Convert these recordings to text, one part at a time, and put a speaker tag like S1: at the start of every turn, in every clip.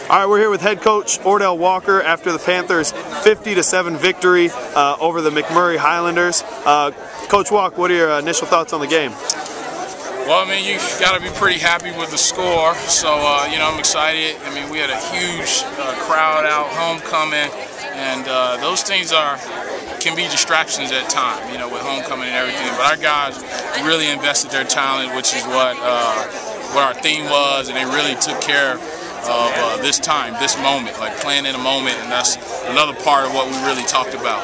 S1: All right, we're here with head coach Ordell Walker after the Panthers' 50-7 victory over the MacMurray Highlanders. Coach Walk, what are your initial thoughts on the game?
S2: Well, I mean, you got to be pretty happy with the score. So, you know, I'm excited. I mean, we had a huge crowd out, homecoming, and those things can be distractions at times, you know, with homecoming and everything. But our guys really invested their talent, which is what our theme was, and they really took care of this time, this moment, like playing in a moment, and that's another part of what we really talked about.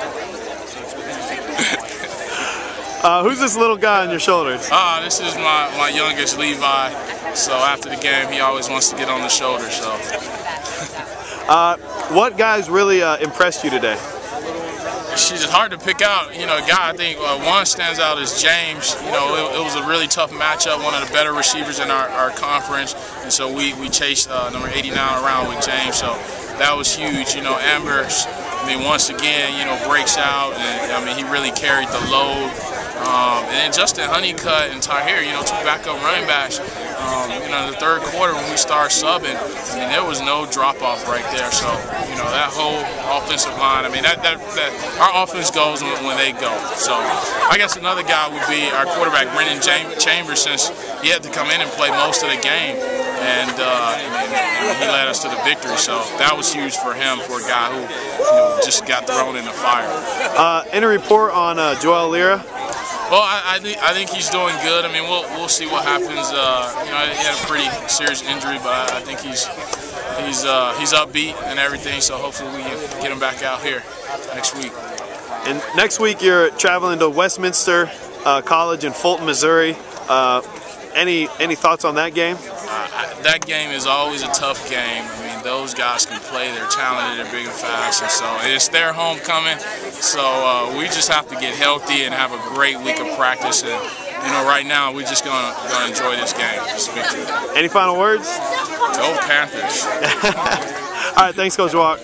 S1: Who's this little guy on your shoulders?
S2: This is my youngest, Levi. So after the game, he always wants to get on the shoulder. So.
S1: What guys really impressed you today?
S2: It's just hard to pick out. You know, a guy I think one stands out is James. You know, it was a really tough matchup. One of the better receivers in our conference, and so we chased number 89 around with James. So that was huge. You know, Amber, I mean, once again, you know, breaks out, and I mean, he really carried the load. And then Justin Honeycutt and Tahir, you know, two backup running backs. You know, in the third quarter when we started subbing, I mean, there was no drop-off right there. So, you know, that whole offensive line, I mean, our offense goes when they go. So, I guess another guy would be our quarterback, Brendan Chambers, since he had to come in and play most of the game. And he led us to the victory. So, that was huge for him, for a guy who, you know, just got thrown in the fire.
S1: Any report on Joel Lira?
S2: Well, I think he's doing good. I mean, we'll see what happens. You know, he had a pretty serious injury, but I think he's upbeat and everything. So hopefully we can get him back out here next week.
S1: And next week you're traveling to Westminster College in Fulton, Missouri. Any thoughts on that game?
S2: That game is always a tough game. I mean, those guys can play. They're talented. They're big and fast, and so it's their homecoming. So we just have to get healthy and have a great week of practice. And you know, right now we're just gonna enjoy this game.
S1: Any final words?
S2: Go Panthers!
S1: All right, thanks, Coach Walk.